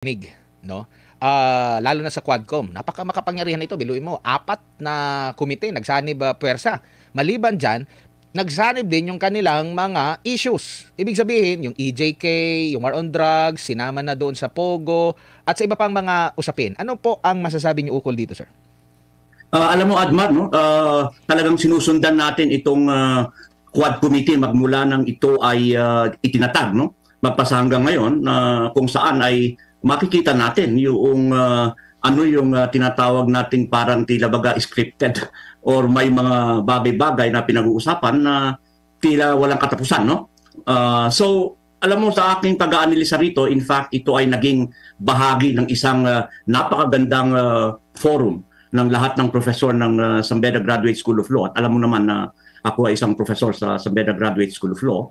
Nig, no? Lalo na sa Quadcom, napaka makapangyarihan ito. Biluin mo, 4 na komite nagsanib puwersa. Maliban diyan, nagsanib din yung kanilang mga issues. Ibig sabihin, yung EJK, yung war on drugs, sinama na doon sa Pogo, at sa iba pang mga usapin. Ano po ang masasabi niyo ukol dito, sir? Alam mo, Admar, no? Talagang sinusundan natin itong Quad Committee magmula nang ito ay itinatag, no? Magpasa hanggang ngayon kung saan ay makikita natin yung tinatawag nating parang tila baga scripted or may mga bagay-bagay na pinag-uusapan na tila walang katapusan, no? So, alam mo, sa aking pag-aanalisa rito, in fact, ito ay naging bahagi ng isang napakagandang forum ng lahat ng professor ng San Beda Graduate School of Law. At alam mo naman na ako ay isang professor sa San Beda Graduate School of Law.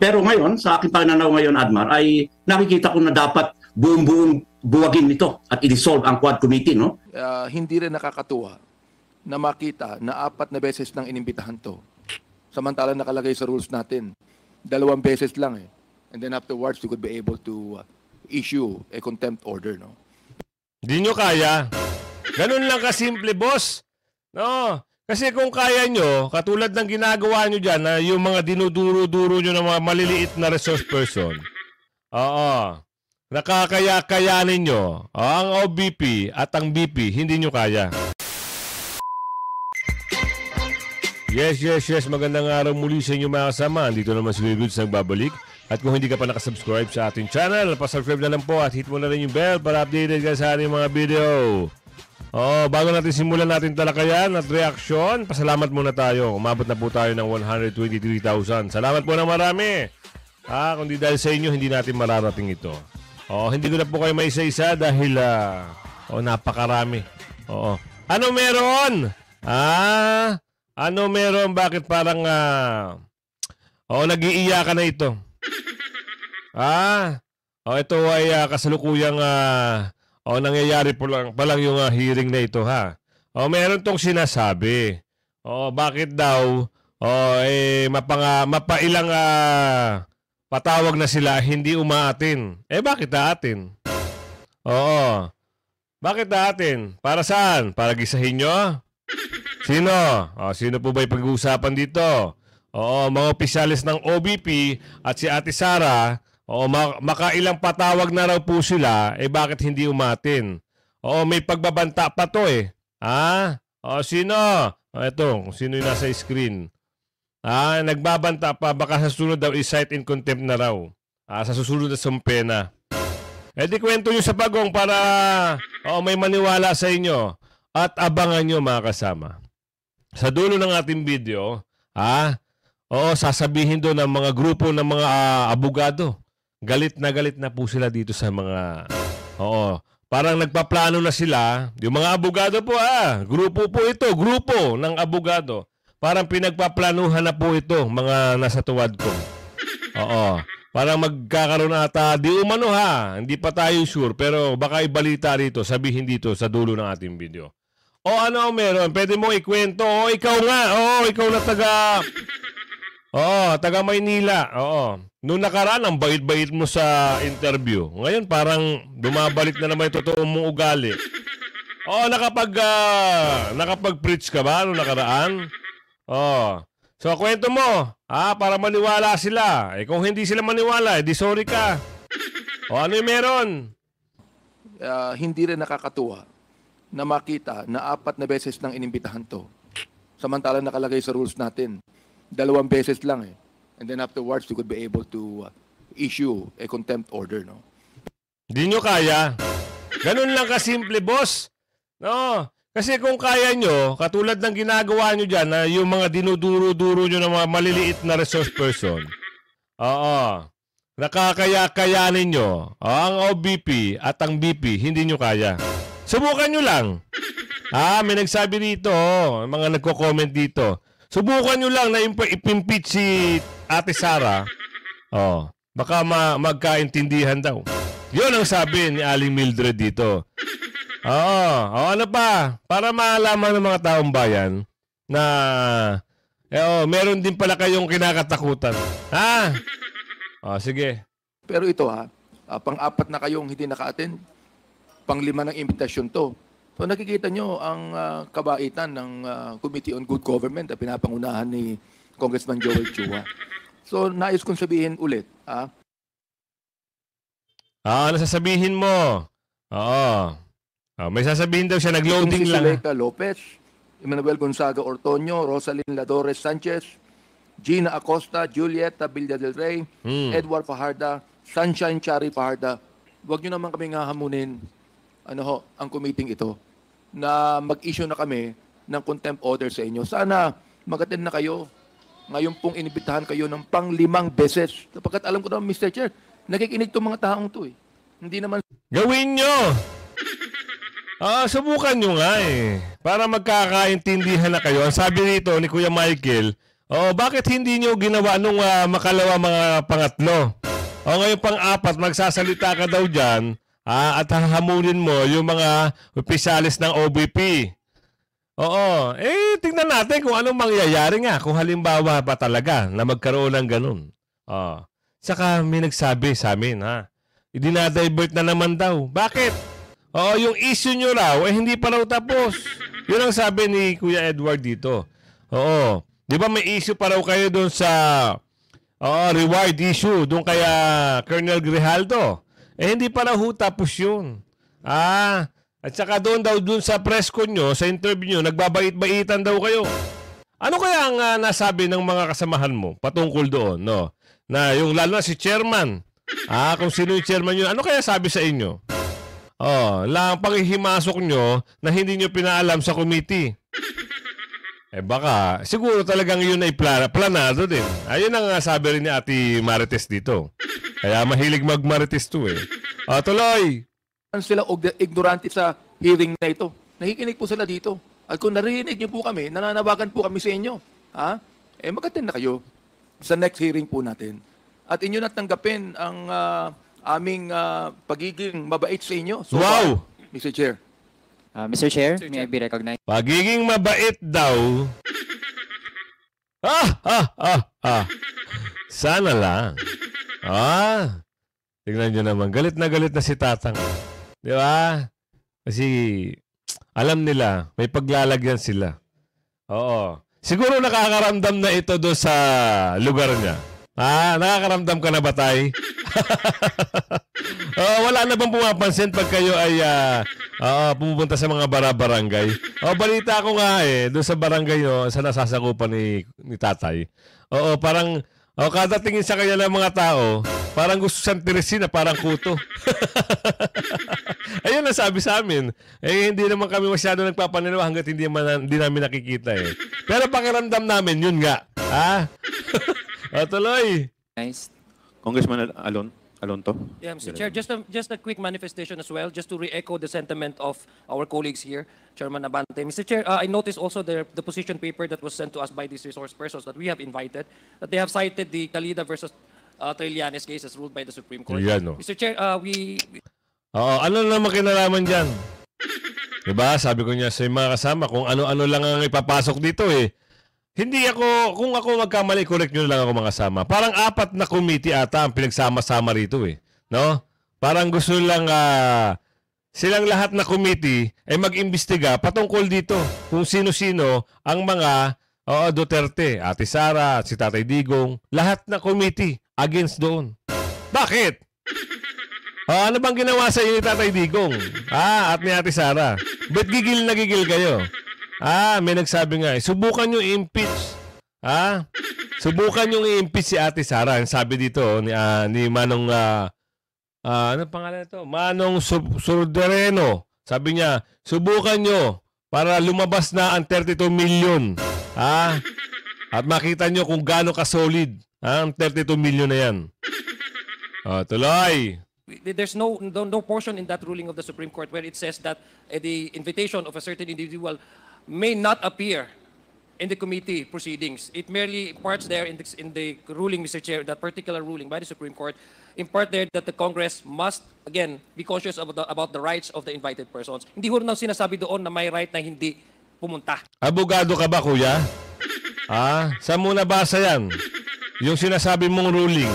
Pero ngayon, sa aking pananaw ngayon, Admar, ay nakikita ko na dapat buong buwagin nito at i-dissolve ang Quad Committee, no? Hindi rin nakakatuwa na makita na 4 na beses nang inimbitahan to. Samantalang nakalagay sa rules natin, 2 beses lang eh. And then afterwards, you could be able to issue a contempt order, no? Hindi nyo kaya. Ganun lang kasimple, boss. No? Kasi kung kaya nyo, katulad ng ginagawa nyo dyan, na yung mga dinuduro-duro nyo ng mga maliliit na resource person, nakakaya-kayanin nyo, ang OBP at ang BP, hindi nyo kaya. Yes. Magandang araw muli sa inyo mga kasama. Dito naman si Goods nagbabalik. At kung hindi ka pa nakasubscribe sa ating channel, pasubscribe na lang po at hit mo na rin yung bell para updated ka sa ating mga video. Bago natin simulan natin talakayan at reaksyon, pasalamat muna tayo. Umabot na po tayo ng 123,000. Salamat po ng marami. Kung di dahil sa inyo, hindi natin mararating ito. Hindi ko na po kayo maisa-isa dahil napakarami. Ano meron? Ano meron? Bakit parang nag-iiyakan na ito? Ito ay kasalukuyang nangyayari pa lang yung hearing na ito, ha. Meron tong sinasabi. Bakit daw mapailang patawag na sila hindi umaatin. Bakit aatin? Bakit aatin? Para saan? Para gisahin nyo? Sino? Sino po ba yung pag-uusapan dito? Mga opisyalis ng OBP at si Ate Sara. Makailang patawag na raw po sila, bakit hindi umatin? May pagbabanta pa to eh. Sino? Ito, kung sino yung nasa screen. Nagbabanta pa, baka sa susunod daw i-cite in contempt na raw. Sa susunod na sumpena. Di kwento nyo sa bagong para may maniwala sa inyo. At abangan nyo mga kasama. Sa dulo ng ating video, sasabihin doon ng mga grupo ng mga abogado. Galit na po sila dito sa mga... parang nagpaplano na sila. Yung mga abogado po, grupo po ito. Grupo ng abogado. Parang pinagpaplanuhan na po ito, mga nasa tuwad ko. Parang magkakaroon ata, di umano hindi pa tayo sure, pero baka ibalita dito, sabihin dito sa dulo ng ating video. Ano meron? Pwede mo ikwento. Ikaw nga. Ikaw na taga Maynila. Noong nakaraan, ang bait-bait mo sa interview. Ngayon, parang bumabalik na naman yung totoo mong ugali. Nakapag-preach ka ba noong nakaraan? So, kwento mo. Para maniwala sila. Kung hindi sila maniwala, di sorry ka. Ano yung meron? Hindi rin nakakatuwa na makita na 4 na beses nang inimbitahan to. Samantalang nakalagay sa rules natin, 2 beses lang eh. And then afterwards, you could be able to issue a contempt order, no? Hindi nyo kaya. Ganun lang kasimple, boss. No? Kasi kung kaya nyo, katulad ng ginagawa nyo dyan, na yung mga dinuduro-duro nyo ng mga maliliit na resource person, nakakaya-kayanin nyo, ang OBP at ang BP, hindi nyo kaya. Subukan nyo lang. May nagsabi dito, mga nagko-comment dito. Subukan nyo lang na ipimpeach si Ate Sara. Baka magkaintindihan daw. Yun ang sabi ni Aling Mildred dito. Ano pa? Para maalaman ng mga taong bayan na meron din pala kayong kinakatakutan. Sige. Pero ito Pang-apat na kayong hindi naka-attend. Pang-lima ng imbitasyon to. So nakikita nyo ang kabaitan ng Committee on Good Government na pinapangunahan ni Congressman Joel Chua. So nais kong sabihin ulit, Ano sasabihin mo? Oo. May sasabihin daw siya, nag-loading si lang. Zuleika Lopez, Emmanuel Gonzaga Ortonio, Rosalyn Ladores Sanchez, Gina Acosta, Julieta Villa del Rey, Edward Fajarda, Sunshine Chari Fajarda. Huwag nyo naman kami hamunin ang committee ito na mag-issue na kami ng contempt order sa inyo. Sana mag-attend na kayo. Ngayon pong inibitahan kayo ng pang-5 beses. Sapagkat alam ko na, Mr. Chair, nakikinig itong mga taong to eh. Hindi naman... Gawin nyo! Subukan nyo nga eh. Para magkakaintindihan na kayo. Ang sabi rito ni Kuya Michael, bakit hindi nyo ginawa nung makalawa mga pangatlo? Ngayon pang-apat, magsasalita ka daw dyan at hahamunin mo yung mga opisyalis ng OBP. Tingnan natin kung anong mangyayari nga kung halimbawa pa talaga na magkaroon ng ganun. Saka may nagsabi sa amin, idinadivert na naman daw. Bakit? Yung issue nyo raw, hindi pa raw tapos. Yun ang sabi ni Kuya Edward dito. Di ba may issue pa raw kayo doon sa reward issue doon kaya Colonel Grijaldo? Hindi pa raw tapos yun. At saka doon sa press con nyo, sa interview nyo, nagbabait-baitan daw kayo. Ano kaya ang nasabi ng mga kasamahan mo patungkol doon, no? Na yung lalo na si chairman. Kung sino yung chairman nyo, ano kaya sabi sa inyo? Lang panghihimasok nyo na hindi nyo pinaalam sa committee. Baka, siguro talagang yun ay planado din. Ayun ang sabi rin ni Ate Marites dito. Kaya mahilig mag-Marites to eh. Tuloy! Sila ignorante sa hearing na ito. Nakikinig po sila dito. At kung narinig niyo po kami, nananawagan po kami sa inyo. Mag-attend na kayo sa next hearing po natin. At inyo natanggapin ang aming pagiging mabait sa inyo. So wow! Mr. Chair. Mr. Chair, may I be recognized? Pagiging mabait daw. Sana lang. Tingnan nyo naman. Galit na si Tatang. Di ba? Kasi alam nila, may paglalagyan sila. Siguro nakakaramdam na ito doon sa lugar niya. Nakakaramdam ka na ba, Tay? Wala na bang pumapansin pag kayo ay pumupunta sa mga barangay? Balita ko nga doon sa barangay sa nasasakupan ni Tatay. Parang kada tingin sa kanya ng mga tao, parang gusto siyang tirisin na parang kuto. Ayun ang sabi sa amin. Hindi naman kami masyado nagpapaninawa hanggat hindi namin nakikita eh. Pero pakiramdam namin, yun nga. Tuloy. Nice. Congressman Alonto. Yeah, Mr. Chair, just a quick manifestation as well, just to re-echo the sentiment of our colleagues here, Chairman Abante. Mr. Chair, I noticed also the position paper that was sent to us by these resource persons that we have invited, that they have cited the Calida versus Trillanes case as ruled by the Supreme Court. Yan, no? Mr. Chair, ano naman kinalaman dyan? Diba? Sabi ko niya sa mga kasama, kung ano-ano lang ang ipapasok dito eh. Hindi ako, kung ako magkamali, correct nyo lang ako mga kasama. Parang 4 na committee ata ang pinagsama-sama rito eh. No? Parang gusto lang silang lahat na committee ay mag-imbestiga patungkol dito kung sino-sino ang mga Duterte, Ate Sara, si Tatay Digong, lahat na committee against doon. Bakit? Ano bang ginawa sa inyo ni Tatay Digong? At ni Ate Sara? Ba't gigil na gigil kayo? May nagsabi nga, subukan nyo i-impeach. Subukan nyo i-impeach si Ate Sara. Ang sabi dito ni Manong, ano pangalan ito? Manong Sordereno. Sabi niya, subukan nyo para lumabas na ang 32 million. At makita nyo kung gaano ka-solid ang 32 million na yan. Tuloy. there's no portion in that ruling of the Supreme Court where it says that the invitation of a certain individual may not appear in the committee proceedings. It merely imparts there in the ruling, Mr. Chair, that particular ruling by the Supreme Court, impart there that the Congress must, again, be conscious about the rights of the invited persons. Hindi ho nang sinasabi doon na may right na hindi pumunta. Abogado ka ba, kuya? Saan mo nabasa yan? Yung sinasabi mong ruling.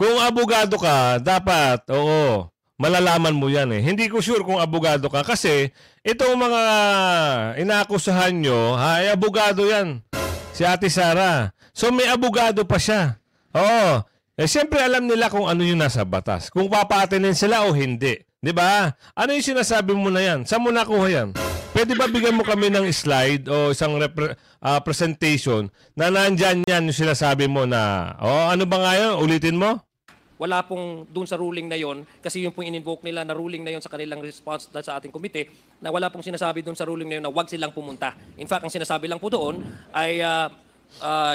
Kung abogado ka, dapat, oo, malalaman mo yan eh. Hindi ko sure kung abogado ka kasi itong mga inaakusahan nyo, ay abogado yan. Si Ate Sara. So may abogado pa siya. Oo. Eh siyempre alam nila kung ano yung nasa batas. Kung papatinin sila o hindi. 'Di ba? Ano yung sinasabi mo na yan? Saan mo nakuha yan? Pwede ba bigyan mo kami ng slide o isang presentation na nandyan yan yung sinasabi mo na, ano ba nga yun? Ulitin mo? Wala pong doon sa ruling na yon, kasi yung pong in-invoke nila na ruling na yon sa kanilang response sa ating komite, na wala pong sinasabi doon sa ruling na yon na wag silang pumunta. In fact, ang sinasabi lang po doon ay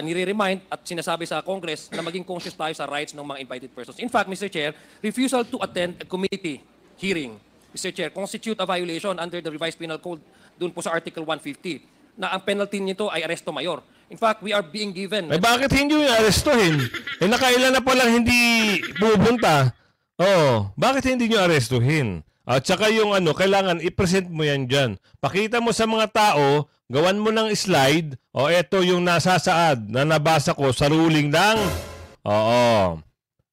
nire-remind at sinasabi sa Congress na maging conscious tayo sa rights ng mga invited persons. In fact, Mr. Chair, refusal to attend a committee hearing, Mr. Chair, constitute a violation under the revised penal code doon po sa Article 150 na ang penalty nito ay aresto mayor. In fact, we are being given... Eh bakit hindi yung arestuhin? Eh nakailan na palang hindi pupunta. Bakit hindi nyo arestuhin? At saka yung kailangan i-present mo yan dyan. Pakita mo sa mga tao, gawan mo ng slide, eto yung nasasaad na nabasa ko sa ruling ng...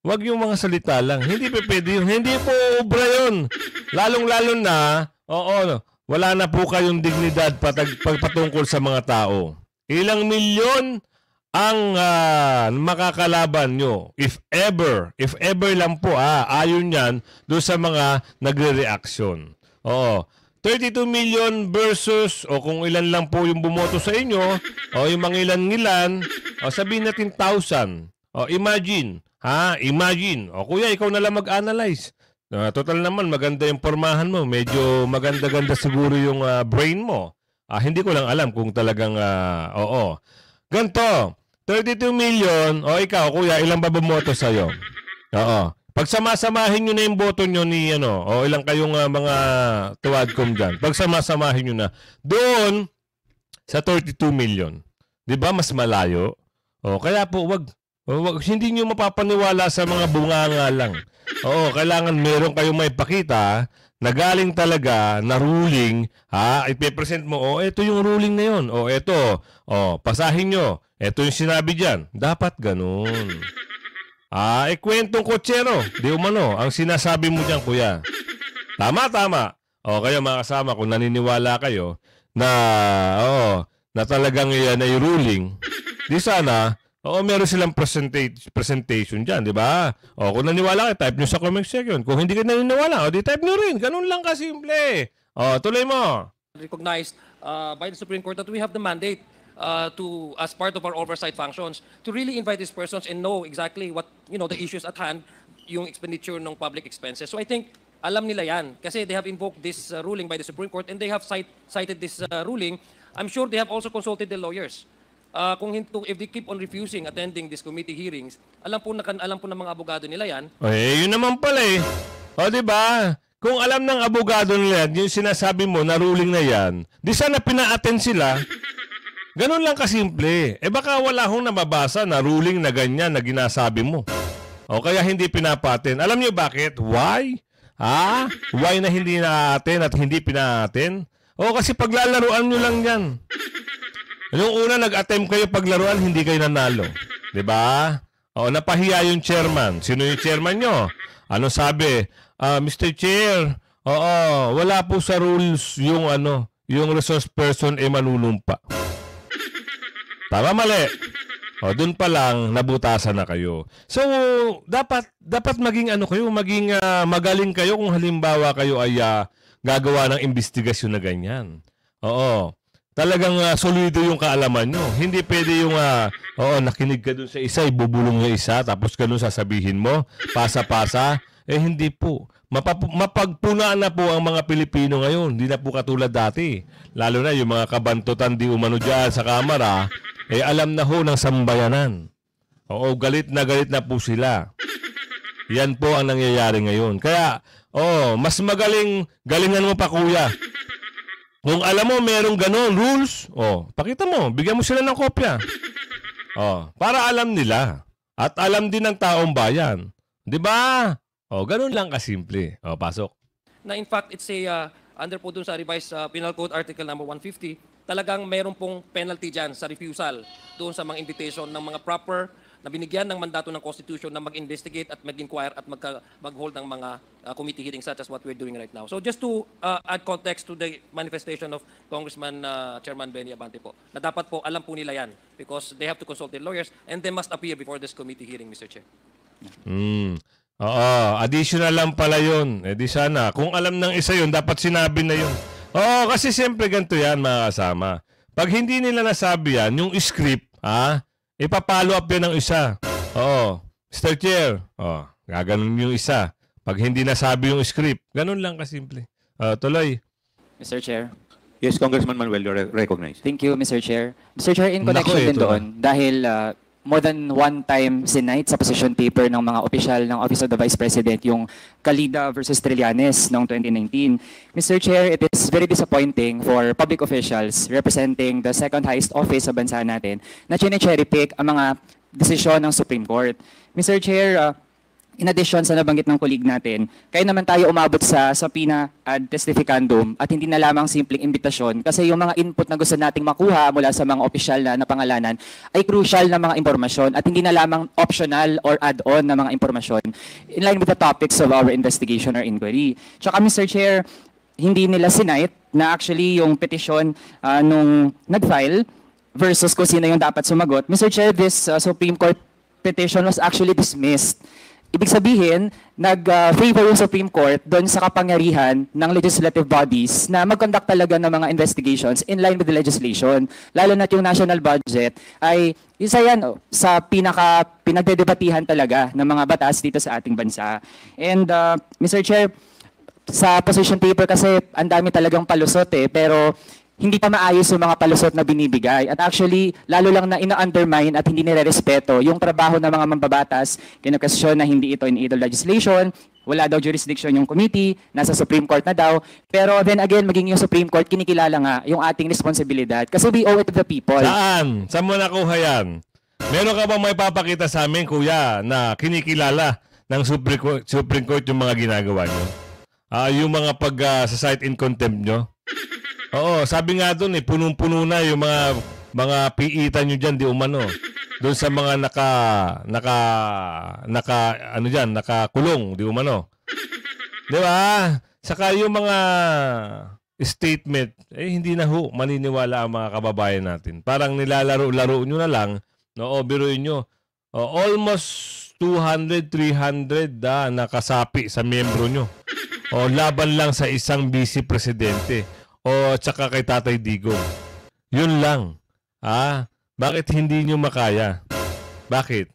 Wag yung mga salita lang. Hindi pa pwede yun. Hindi po obra yun. Lalong-lalo na, wala na po kayong dignidad patungkol sa mga tao. Ilang milyon ang makakalaban nyo. If ever lang po, ayon yan doon sa mga nagre-reaction. 32 million versus, kung ilan lang po yung bumoto sa inyo, yung mga ilan-ilan, sabihin natin 1,000. Imagine. Imagine. Kuya, ikaw na lang mag-analyze. Total naman, maganda yung pormahan mo. Medyo maganda-ganda siguro yung brain mo. Hindi ko lang alam kung talagang, Ganto, 32 million, ikaw, kuya, ilang ba bumoto sa'yo? Pag samasamahin nyo na yung boto nyo ni, ilang kayong mga tuwadcom dyan. Pag samasamahin nyo na, doon, sa 32 million, di ba, mas malayo? Kaya po, wag, hindi nyo mapapaniwala sa mga bunganga lang. Kailangan meron kayong may pakita na galing talaga na ruling, ipe-present mo, ito yung ruling na yun. Ito, pasahin nyo. Ito yung sinabi dyan. Dapat ganun. Kwentong kotsero. Di umano, ang sinasabi mo dyan, kuya. Tama. Kaya mga kasama, kung naniniwala kayo na, na talagang yan ay ruling, di sana, meron silang presentation dyan, di ba? Kung naniwala kayo, type nyo sa comment section. Kung hindi kayo naniniwala, di type nyo rin. Ganun lang kasimple. Tuloy mo. Recognized by the Supreme Court that we have the mandate to, as part of our oversight functions, to really invite these persons and know exactly what, the issues at hand, yung expenditure ng public expenses. So I think, alam nila yan. Kasi they have invoked this ruling by the Supreme Court and they have cited this ruling. I'm sure they have also consulted the lawyers. If they keep on refusing attending these committee hearings, alam po ng mga abogado nila yan. Yun naman pala eh. Di ba? Kung alam ng abogado nila yan, yung sinasabi mo na ruling na yan, di sana pina-attend sila. Ganun lang kasimple. Baka wala hong nababasa na ruling na ganyan na ginasabi mo. Kaya hindi pinapaten. Alam niyo bakit? Why? Why na hindi na-attend at hindi pina-attend? Kasi paglalaruan nyo lang yan. Yung una nag-attempt kayo paglaruan, hindi kayo nanalo. 'Di ba? Napahiya yung chairman. Sino yung chairman nyo? Ano sabi? Mr. Chair, wala po sa rules yung yung resource person manunumpa. Tama, mali. Doon pa lang nabutasan na kayo. So, dapat maging kayo, maging magaling kayo kung halimbawa kayo ay gagawa ng investigasyon na ganyan. Talagang solido yung kaalaman nyo. Hindi pwede yung, nakinig ka dun sa isa, ibubulong yung isa, tapos ganun sasabihin mo, pasa-pasa. Hindi po. Mapagpunaan na po ang mga Pilipino ngayon. Hindi na po katulad dati. Lalo na yung mga kabantutan di umano dyan sa kamera, alam na ho ng sambayanan. Galit na po sila. Yan po ang nangyayari ngayon. Kaya, mas galingan mo pa, kuya. Kung alam mo merong ganon rules, pakita mo, bigyan mo sila ng kopya. Para alam nila at alam din ng taong bayan. 'Di ba? Ganon lang kasimple. Pasok. Na in fact, it's under po dun sa revised Penal Code Article number 150, talagang meron pong penalty dyan sa refusal doon sa mga invitation ng mga proper na binigyan ng mandato ng Constitution na mag-investigate at mag-inquire at mag-hold ng mga committee hearings such as what we're doing right now. So just to add context to the manifestation of Congressman Chairman Benny Abante po, na dapat po alam po nila yan because they have to consult their lawyers and they must appear before this committee hearing, Mr. Chair. Oo, additional lang pala yun. Eh di sana, kung alam ng isa yun, dapat sinabi na yun. Oo, kasi siyempre ganito yan mga kasama. Pag hindi nila nasabi yan, yung script, ipapalo up yan ng isa. Oo, Mr. Chair, gaganon yung isa. Pag hindi nasabi yung script, ganun lang kasimple. Tuloy. Mr. Chair. Yes, Congressman Manuel, you're recognized. Thank you, Mr. Chair. Mr. Chair, in connection din ito doon, dahil more than one time sinight sa position paper ng mga opisyal ng Office of the Vice President yung Calida versus Trillanes noong 2019. Mr. Chair, it is very disappointing for public officials representing the second highest office sa bansa natin na chine-cherry pick ang mga desisyon ng Supreme Court. Mr. Chair, in addition sa nabanggit ng colleague natin, kaya naman tayo umabot sa subpoena ad testificandum at hindi na lamang simpleng imbitasyon kasi yung mga input na gusto nating makuha mula sa mga opisyal na napangalanan ay crucial na mga impormasyon at hindi na lamang optional or add-on na mga impormasyon in line with the topics of our investigation or inquiry. Tsaka Mr. Chair, hindi nila sinight na actually yung petition nung nag-file versus kung sino yung dapat sumagot. Mr. Chair, this Supreme Court petition was actually dismissed. Ibig sabihin, nag-favor yung Supreme Court doon sa kapangyarihan ng legislative bodies na mag-conduct talaga ng mga investigations in line with the legislation. Lalo na yung national budget ay isa yan sa pinagdedebatihan talaga ng mga batas dito sa ating bansa. And Mr. Chair, sa position paper kasi ang dami talagang palusot pero hindi pa maayos yung mga palusot na binibigay. At actually, lalo lang na ina-undermine at hindi nire-respeto yung trabaho ng mga mambabatas, kinukasyon na hindi ito in idle legislation, wala daw jurisdiction yung committee, nasa Supreme Court na daw. Pero then again, maging yung Supreme Court, kinikilala nga yung ating responsibilidad. Kasi we owe it to the people. Saan? Saan mo nakuha yan? Meron ka bang may papakita sa amin, kuya, na kinikilala ng Supreme Court yung mga ginagawa nyo? Yung mga pag-cite in contempt nyo? Oo, sabi nga doon punong-puno na yung mga piitan nyo dyan, di umano. Doon sa mga nakakulong, di umano. Di ba? Saka yung mga statement, hindi na maniniwala ang mga kababayan natin. Parang nilalaro-laro nyo na lang, biruin nyo. Almost 200, 300 nakasapi sa miyembro nyo. Laban lang sa isang vice presidente. Tsaka kay Tatay Digong. Yun lang. Bakit hindi nyo makaya? Bakit?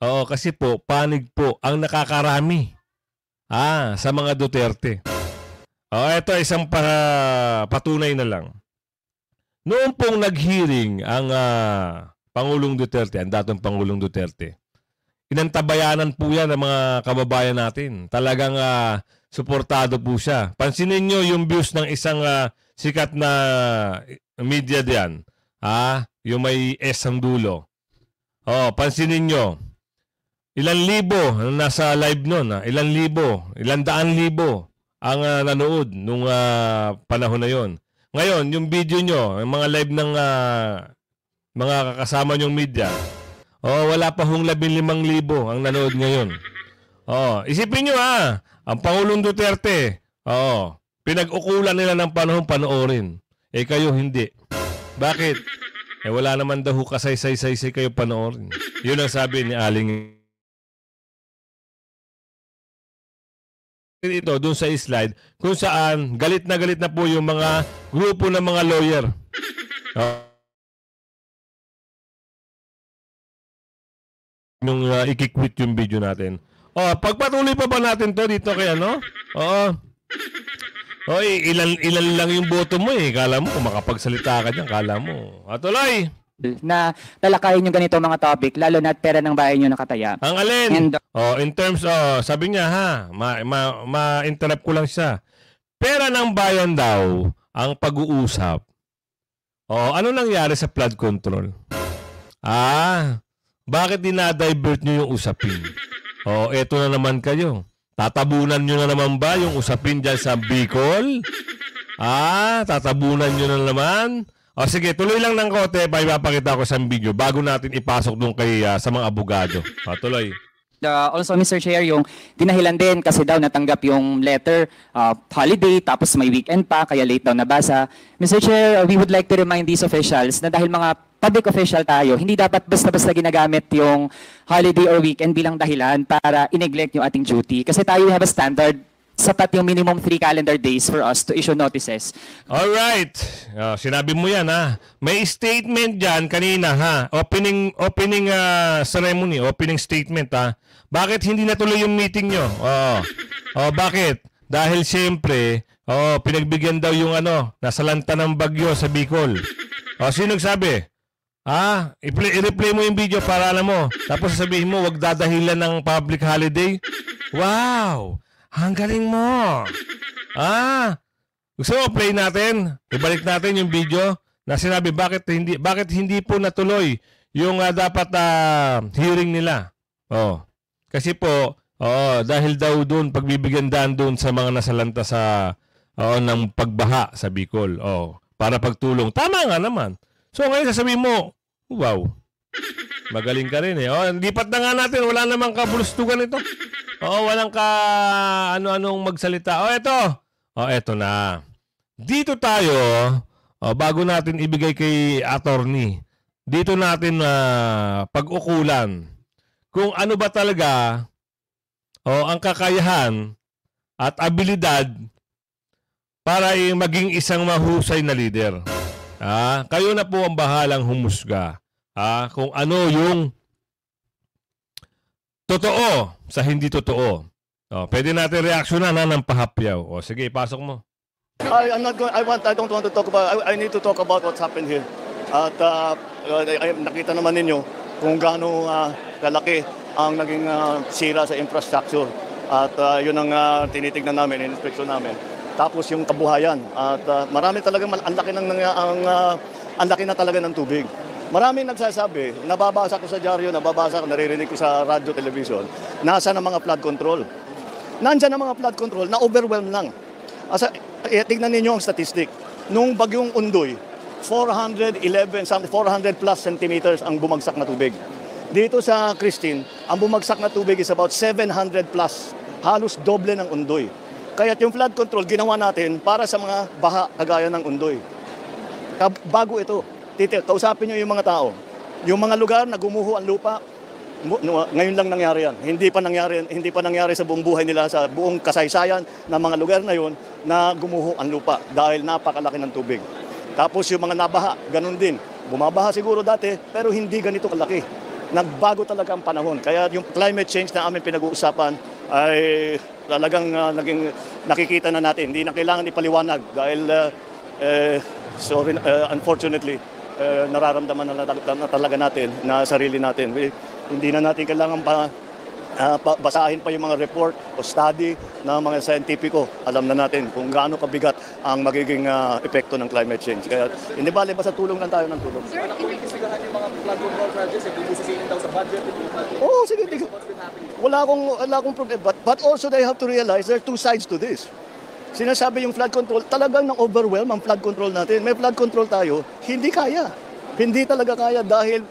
Kasi po, panig po ang nakakarami. Sa mga Duterte. Ito isang patunay na lang. Noong pong nag-hearing ang Pangulong Duterte, ang datong Pangulong Duterte, inantabayanan po yan ng mga kababayan natin. Talagang suportado po siya. Pansinin nyo yung views ng isang sikat na media diyan. Yung may S ang dulo. Pansinin nyo. Ilan libo nasa live nun. Ilan daan libo ang nanood nung panahon na yon. Ngayon, yung video nyo, yung mga live ng mga kasama nyong media, wala pa hong 15,000 ang nanood ngayon. Isipin nyo ang Pangulong Duterte, pinag-ukulan nila ng panahon panoorin. Kayo hindi. Bakit? Wala naman daw kasay-say-say kayo panoorin. Yun ang sabi ni Aling. Ito, dun sa slide, kung saan galit na po yung mga grupo ng mga lawyer. Nung i-quit yung video natin. Pagpatuloy pa ba natin to dito kay ano? Ilan lang yung boto mo Kala mo, kung makapagsalita ka dyan, kala mo. Tuloy! Na talakayin yung ganito mga topic, lalo na pera ng bayan nyo nakataya. Ang alin? In terms, sabi niya ma-interrupt ko lang siya. Pera ng bayan daw, ang pag-uusap. Ano nangyari sa flood control? Bakit dinadivert nyo yung usapin? Eto na naman kayo. Tatabunan nyo na naman ba yung usapin dyan sa Bicol? Tatabunan nyo na naman? O sige, tuloy lang ng kote pa ipapakita ko sa video bago natin ipasok doon kay sa mga abogado. O, tuloy. Also, Mr. Chair, yung dinahilan din kasi daw natanggap yung letter, holiday, tapos may weekend pa, kaya late daw nabasa. Mr. Chair, we would like to remind these officials na dahil mga public official tayo, hindi dapat basta-basta ginagamit yung holiday or weekend bilang dahilan para i-neglect yung ating duty. Kasi tayo have a standard, sapat yung minimum 3 calendar days for us to issue notices. Alright. Sinabi mo yan, ha? May statement dyan kanina, ha? Opening ceremony, opening statement, ha? Bakit hindi natuloy yung meeting nyo? Bakit? Dahil siyempre, pinagbigyan daw yung nasalanta ng bagyo sa Bicol. Sino nagsabi? I-replay mo yung video para alam mo. Tapos sasabihin mo, wag dadahilan ng public holiday. Wow! Ang galing mo! Gusto mo play natin? Ibalik natin yung video na sinabi bakit hindi po natuloy yung dapat hearing nila. Kasi po, dahil daw doon pagbibigyan daan doon sa mga nasalanta sa ng pagbaha sa Bicol. Para pagtulong. Tama nga naman. So ngayon sasabihin mo, wow. Magaling ka rin eh. Lipat na nga natin. Wala namang kabulustugan ito. Walang ano-anong magsalita. Eto na. Dito tayo, bago natin ibigay kay attorney, dito natin pag-ukulan kung ano ba talaga ang kakayahan at abilidad para maging isang mahusay na leader. Kayo na po ang bahalang humusga. Kung ano yung totoo sa hindi totoo. Pwede natin reaksyonan ng pahapyaw. Sige, ipasok mo. I don't want to talk about. I need to talk about what's happened here. At nakita naman ninyo kung gaano kalaki ang naging sira sa infrastructure. At yun ang tinitignan namin, in-inspection namin. Tapos yung kabuhayan. At marami talagang ang laki na talaga ng tubig. Maraming nagsasabi, nababasa ko sa dyaryo, naririnig ko sa radyo, television, nasa na mga flood control. Nandyan ang mga flood control, na-overwhelm lang. Tignan ninyo ang statistic. Nung bagyong Undoy, 400 plus centimeters ang bumagsak na tubig. Dito sa Christine, ang bumagsak na tubig is about 700 plus. Halos doble ng Undoy. Kaya yung flood control, ginawa natin para sa mga baha kagaya ng Undoy. Bago ito, kausapin nyo yung mga tao. Yung mga lugar na gumuho ang lupa, ngayon lang nangyari yan. Hindi pa nangyari sa buong buhay nila, sa buong kasaysayan ng mga lugar na yun na gumuho ang lupa dahil napakalaki ng tubig. Tapos yung mga nabaha, ganun din. Bumabaha siguro dati, pero hindi ganito kalaki. Nagbago talaga ang panahon. Kaya yung climate change na aming pinag-uusapan ay talagang nakikita na natin. Hindi na kailangan ipaliwanag dahil unfortunately, nararamdaman na talaga natin na sarili natin. Hindi na natin kailangan basahin pa yung mga report o study ng mga scientifico. Alam na natin kung gaano kabigat ang magiging epekto ng climate change. Kaya hindi bale basta tulong lang tayo ng tulong. Sir, imbestigahan yung mga flood control projects, ibibusisihin daw sa budget. Sige. Wala akong problem. But also they have to realize there are two sides to this. Sinasabi yung flood control, talagang nang-overwhelm ang flood control natin. May flood control tayo, hindi kaya. Hindi talaga kaya dahil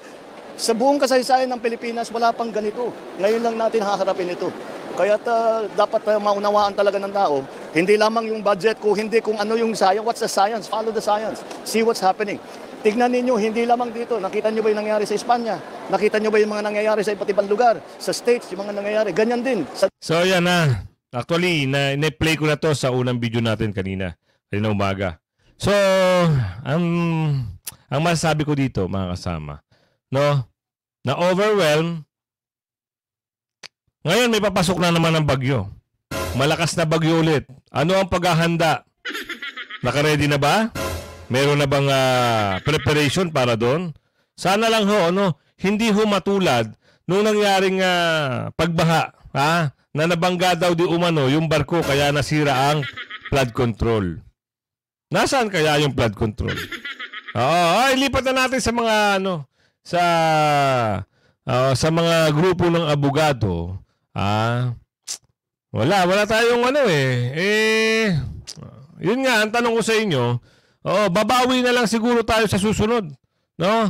sa buong kasaysayan ng Pilipinas, wala pang ganito. Ngayon lang natin haharapin ito. Kaya dapat maunawaan talaga ng tao, hindi lamang yung budget ko, hindi kung ano yung science. What's the science? Follow the science. See what's happening. Tignan ninyo, hindi lamang dito. Nakita nyo ba yung nangyari sa Espanya? Nakita nyo ba yung mga nangyayari sa iba't ibang lugar? Sa States, yung mga nangyayari. Ganyan din. So yan na. Actually, na-play ko na to sa unang video natin kanina umaga. So, ang masasabi ko dito, mga kasama, na overwhelm. Ngayon may papasok na naman ng bagyo. Malakas na bagyo ulit. Ano ang paghahanda? Naka-ready na ba? Meron na bang preparation para doon? Sana lang hindi matulad nung nangyaring pagbaha, na nabangga daw di umano yung barko kaya nasira ang flood control. Nasaan kaya yung flood control? Lipat na natin sa mga sa mga grupo ng abogado. Wala tayong yun nga ang tanong ko sa inyo, Oo, babawi na lang siguro tayo sa susunod. No?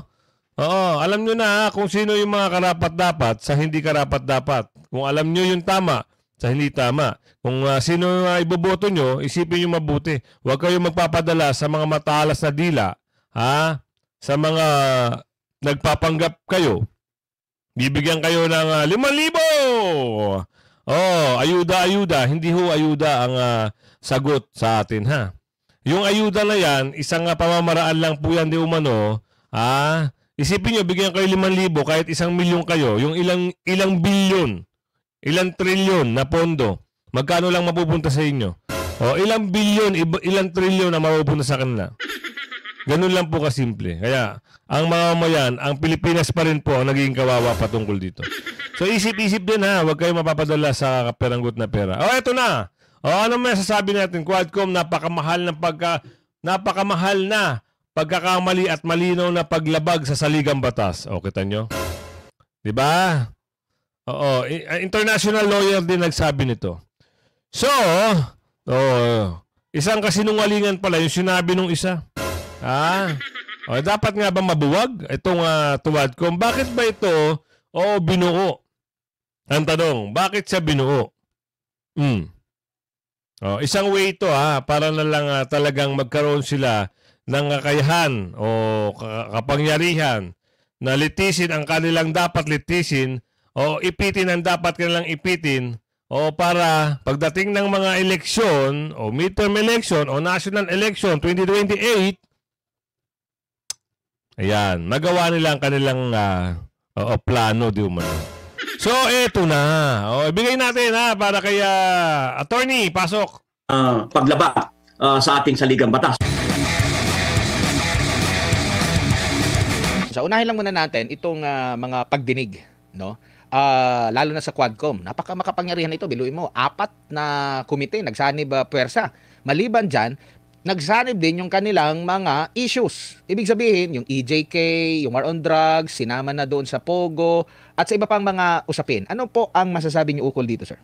Oo, alam nyo na kung sino yung mga karapat-dapat sa hindi karapat-dapat. Kung alam nyo yung tama sa hindi tama. Kung sino iboboto nyo, isipin nyo mabuti. Huwag kayong magpapadala sa mga matalas na dila, ha? Sa mga nagpapanggap kayo. Bibigyan kayo ng 5,000! Oh, ayuda. Hindi ho ayuda ang sagot sa atin, ha? Yung ayuda na yan, isang pamamaraan lang po yan di umano. Isipin nyo, bigyan kayo 5,000 kahit 1 milyon kayo. Yung ilang bilyon, ilang trilyon na pondo, magkano lang mapupunta sa inyo? O, ilang bilyon, ilang trilyon na mapupunta sa kanila. Ganun lang po kasimple. Kaya, ang mga mamayan, ang Pilipinas pa rin po ang naging kawawa patungkol dito. So, isip-isip din ha, huwag kayo mapapadala sa peranggot na pera. O, eto na. O, ano may sasabi natin? Quadcom, napakamahal na pagkakamali at malinaw na paglabag sa saligang batas. O, kita nyo? Diba? Oo, international lawyer din nagsabi nito. So, isang kasinungalingan pala yung sinabi nung isa. Dapat nga ba mabuwag itong Quadcom? Bakit ba ito binuo? Ang tanong, bakit siya binuo? Isang way ito para na lang talagang magkaroon sila ng kakayahan o kapangyarihan na litisin ang kanilang dapat litisin o ipitin ang dapat kanilang ipitin o para pagdating ng mga eleksyon o midterm election o national election 2028, ayan, magawa nila ang kanilang plano di umano. So, eto na. Ibigay natin para kay attorney, pasok. Paglaba sa ating saligang batas. So, unahin lang muna natin itong mga pagdinig, no? Lalo na sa Quadcom. Makapangyarihan ito, biluin mo. 4 na komite, nagsanib puwersa. Maliban dyan, nagsanib din yung kanilang mga issues. Ibig sabihin, yung EJK, yung war on drugs, sinama na doon sa Pogo, at sa iba pang mga usapin. Ano po ang masasabi niyo ukol dito, sir?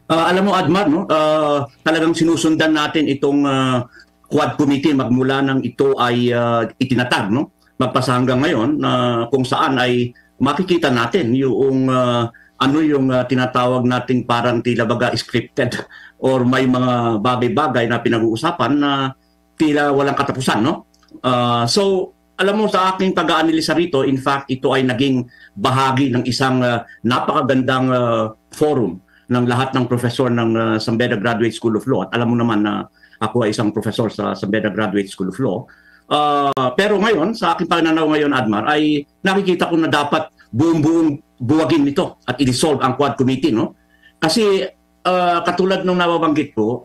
Alam mo, Admar, no? Talagang sinusundan natin itong Quad Committee magmula nang ito ay itinatag, no? Magpasa hanggang ngayon kung saan ay makikita natin yung yung tinatawag nating parang tila baga scripted or may mga bagay-bagay na pinag-uusapan na tila walang katapusan, no? So, alam mo, sa aking pag-aanalisa rito, in fact, ito ay naging bahagi ng isang napakagandang forum ng lahat ng profesor ng Sambeda Graduate School of Law. At alam mo naman na ako ay isang profesor sa Sambeda Graduate School of Law. Pero ngayon, sa aking pananaw ngayon, Admar, ay nakikita ko na dapat buong buwagin nito at i-dissolve ang Quad Committee, no? Kasi katulad nung nababanggit ko,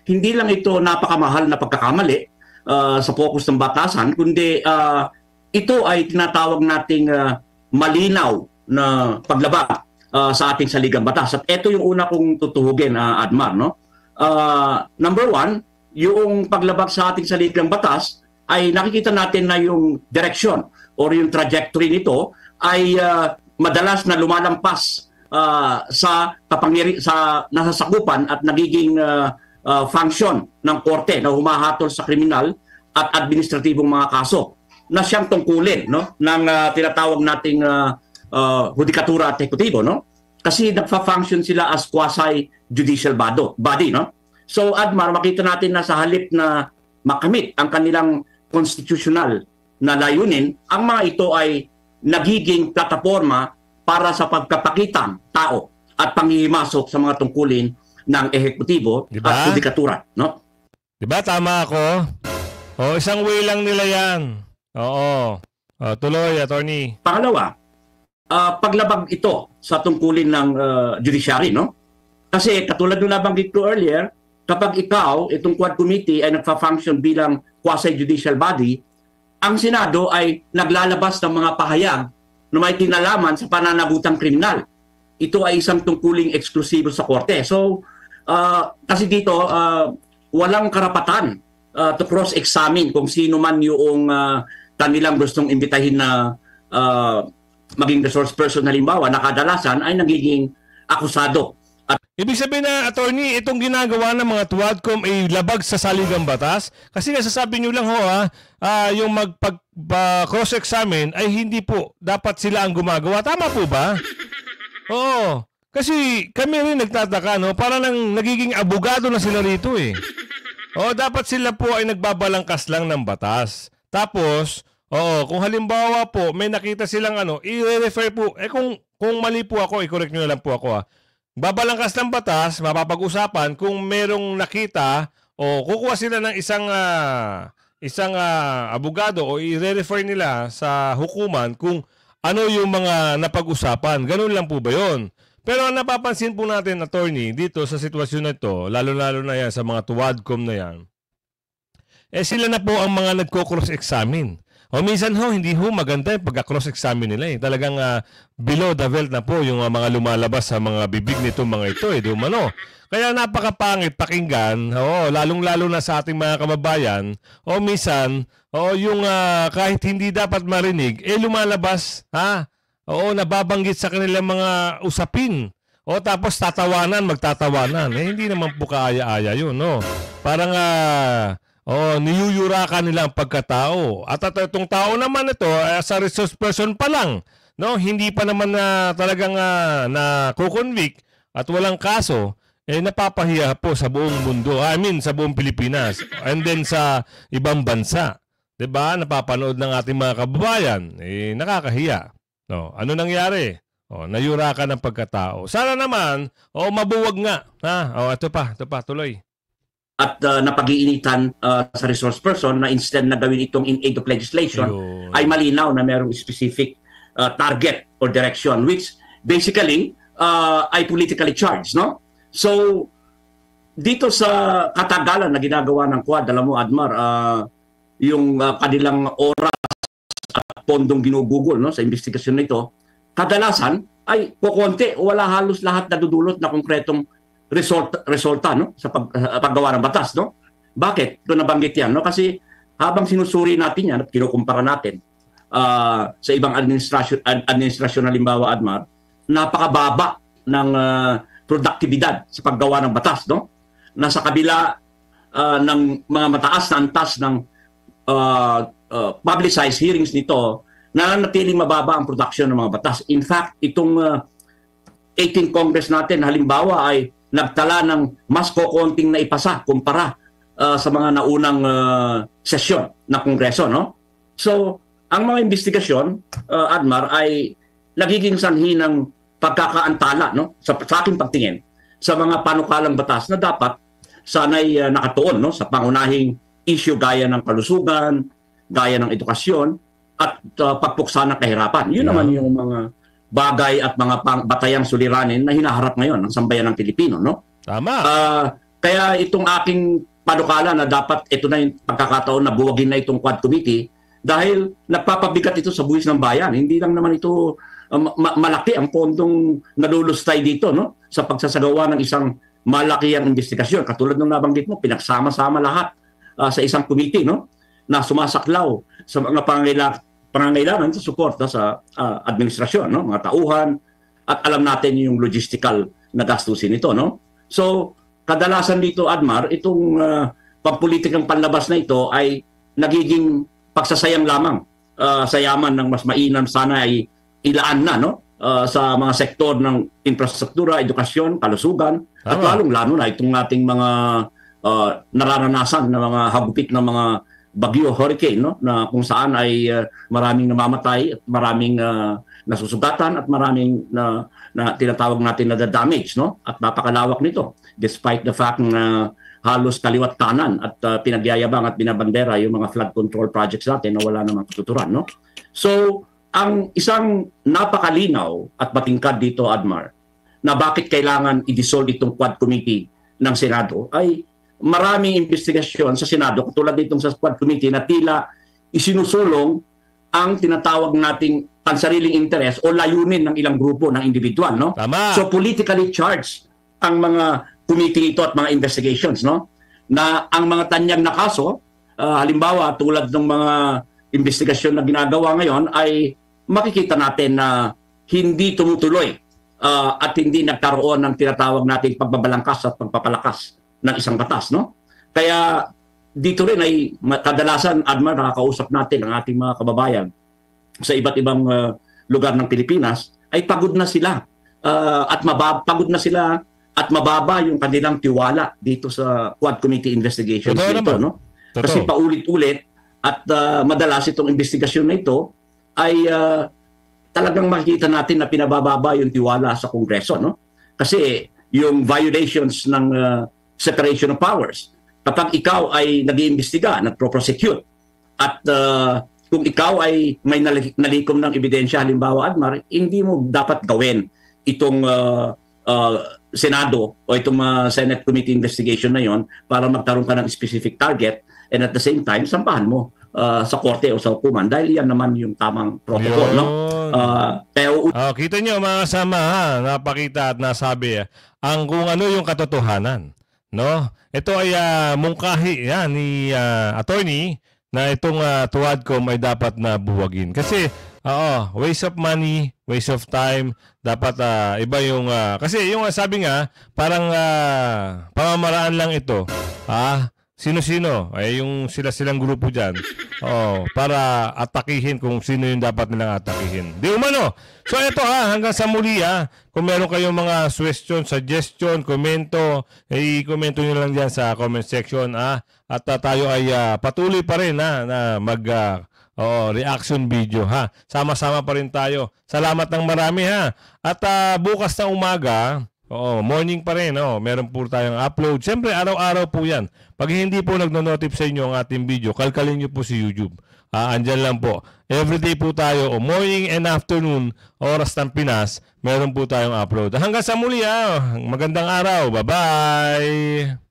hindi lang ito napakamahal na pagkakamali sa focus ng batasan, kundi ito ay tinatawag nating malinaw na paglabag sa ating saligang batas. At ito yung una kong tutuhugin, Admar, no? Number 1, yung paglabag sa ating saligang batas ay nakikita natin na yung direction or yung trajectory nito ay madalas na lumalampas sa nasasakupan at nagiging function ng korte na humahatol sa kriminal at administratibong mga kaso na siyang tungkulin, no, ng tinatawag nating hudikatura at ekutibo, no? Kasi nagfa-function sila as quasi-judicial body, no? So, Admar, makita natin na sa halip na makamit ang kanilang constitutional na layunin, ang mga ito ay nagiging plataforma para sa pagkapakitang tao at panghihimasok sa mga tungkulin ng ehekutibo at judikatura, no? Diba tama ako? Isang way lang nila yan. Oo. Tuloy, attorney. Pangalawa, paglabag ito sa tungkulin ng judiciary, no? Kasi katulad ng nabanggit ko earlier, kapag ikaw, itong Quad Committee ay nagfa-function bilang quasi-judicial body, ang Senado ay naglalabas ng mga pahayag na may kinalaman sa pananabutang kriminal. Ito ay isang tungkuling eksklusibo sa korte. So, kasi dito, walang karapatan to cross-examine kung sino man yung kanilang gustong imbitahin na maging resource person halimbawa na kadalasan ay nagiging akusado Ibig sabihin na, attorney, itong ginagawa ng mga Tuadcom ay labag sa saligang batas? Kasi nasasabi nyo lang yung cross-examine ay hindi po dapat sila ang gumagawa. Tama po ba? Oo. Kasi kami rin nagtataka, no? Para nang nagiging abogado na sila rito eh. Dapat sila po ay nagbabalangkas lang ng batas. Tapos, kung halimbawa po may nakita silang i-refer po. Kung mali po ako, i-correct nyo na lang po ako Babalangkas ng batas, mapapag-usapan kung merong nakita o kukuha sila ng isang abogado o i-refer nila sa hukuman kung ano yung mga napag-usapan. Ganun lang po ba yun? Pero ang napapansin po natin, attorney, dito sa sitwasyon na ito, lalo-lalo na yan sa mga Tuadcom na yan, sila na po ang mga nagko-cross-examine. Minsan hindi maganda yung pagka-cross-examine nila Talagang below the belt na po yung mga lumalabas sa mga bibig nito mga ito Kaya napakapangit pakinggan, lalong-lalo na sa ating mga kababayan, minsan, yung kahit hindi dapat marinig, lumalabas, nababanggit sa kanilang mga usapin. Tapos magtatawanan. Hindi naman po kaaya-aya yun, Parang, niyuyurakan nila ang pagkatao. At itong tao naman ito, sa resource person pa lang, hindi pa naman talagang na-convict at walang kaso, napapahiya po sa buong mundo. Sa buong Pilipinas. And then sa ibang bansa. Diba? Napapanood ng ating mga kababayan. Nakakahiya. Ano nangyari? Nayurakan ang pagkatao. Sana naman, mabuwag nga. Ito pa, tuloy. At napag-iinitan sa resource person na instead na gawin itong in aid of legislation, ay malinaw na mayroong specific target or direction, which basically ay politically charged. So, dito sa katagalan na ginagawa ng Quad, alam mo, Admar, yung kanilang oras at pondong ginugugol sa investigasyon nito, kadalasan ay kukonti, wala halos lahat na dudulot na konkretong resulta sa paggawa ng batas. Bakit? Ito nabanggit yan. Kasi habang sinusuri natin yan at kinukumpara natin sa ibang administrasyon halimbawa, Admar, napakababa ng produktibidad sa paggawa ng batas. Nasa kabila ng mga mataas na antas ng publicized hearings nito, nananatiling mababa ang production ng mga batas. In fact, itong 18th Congress natin halimbawa ay nagtala ng mas kokonting na ipasa kumpara sa mga naunang sesyon ng Kongreso. So, ang mga investigasyon, Admar, ay nagiging sanhi ng pagkakaantala sa aking pagtingin sa mga panukalang batas na dapat sanay nakatuon sa pangunahing issue gaya ng kalusugan, gaya ng edukasyon, at pagpuksa ng kahirapan. Yun naman yung mga bagay at mga batayang suliranin na hinaharap ngayon ng sambayan ng Pilipino. Tama. Kaya itong aking panukala na dapat ito na yung pagkakataon na buwagin na itong Quad Committee dahil nagpapabigat ito sa buwis ng bayan. Hindi lang naman ito malaki ang pondong nalulustay dito sa pagsasagawa ng isang malakihang investigasyon. Katulad ng nabanggit mo, pinagsama-sama lahat sa isang committee na sumasaklaw sa mga pangangailangan sa suporta sa administrasyon, mga tauhan, at alam natin yung logistical na gastusin nito. So, kadalasan dito, Admar, itong pampulitikang panlabas na ito ay nagiging pagsasayang lamang sa yaman ng mas mainam sana ay ilaan na sa mga sektor ng infrastruktura, edukasyon, kalusugan, at lalong-lalo na itong ating mga nararanasan na mga hagupit ng mga bagyo, hurricane, na kung saan ay maraming namamatay at maraming nasusugatan at maraming na tinatawag natin na damage, at napakalawak nito despite the fact na halos kaliwat kanan at pinagyayabang at binabandera yung mga flood control projects natin na wala namang tuturan. So, ang isang napakalinaw at matingkad dito, Admar, na bakit kailangan i-dissolve itong Quad Committee ng Senado ay maraming investigasyon sa Senado, katulad ditong sa Quad Committee, na tila isinusulong ang tinatawag nating pansariling interes o layunin ng ilang grupo ng individual. Tama. So politically charged ang mga committee ito at mga investigations. Na ang mga tanyag na kaso, halimbawa tulad ng mga investigasyon na ginagawa ngayon, ay makikita natin na hindi tumutuloy at hindi nagkaroon ng tinatawag nating pagbabalangkas at pagpapalakas ng isang batas, no? Kaya dito rin ay kadalasan, Admar, nakakausap natin ang ating mga kababayan sa iba't ibang lugar ng Pilipinas, ay pagod na sila pagod na sila at mababa yung kanilang tiwala dito sa Quad Committee investigations Totoo nito, naman. no? Kasi paulit-ulit at madalas itong investigasyon na ito ay talagang makikita natin na pinabababa yung tiwala sa Kongreso, no? Kasi yung violations ng separation of powers, kapag ikaw ay nag-iimbestiga, nagpro-prosecute, at kung ikaw ay may nalikom ng ebidensya, halimbawa, Admar, hindi mo dapat gawin itong Senado o itong Senate Committee investigation na yon para magkaroon ka ng specific target, and at the same time, sampahan mo sa korte o sa hukuman dahil yan naman yung tamang protocol, no? Kita nyo mga kasama, ha? Napakita at nasabi ang kung ano yung katotohanan, no? Ito ay mungkahi yan ni attorney na itong Tuadcom ay dapat na buwagin. Kasi waste of money, waste of time, dapat iba yung kasi yung sabi nga parang pamamaraan lang ito. Sino-sino ay yung silang grupo diyan. Para atakihin kung sino yung dapat nilang atakihin. Di umano. So ito hanggang sa muli kung meron kayong mga question, suggestion, komento, i-komento niyo lang diyan sa comment section at tayo ay patuloy pa rin na mag reaction video Sama-sama pa rin tayo. Salamat ng marami At bukas na umaga, morning pa rin, meron po tayong upload. Siyempre, araw-araw po yan. Pag hindi po nagno-notify sa inyo ang ating video, kalkalin nyo po si YouTube. Andyan lang po. Everyday po tayo, morning and afternoon, oras ng Pinas, meron po tayong upload. Hanggang sa muli, magandang araw. Bye-bye!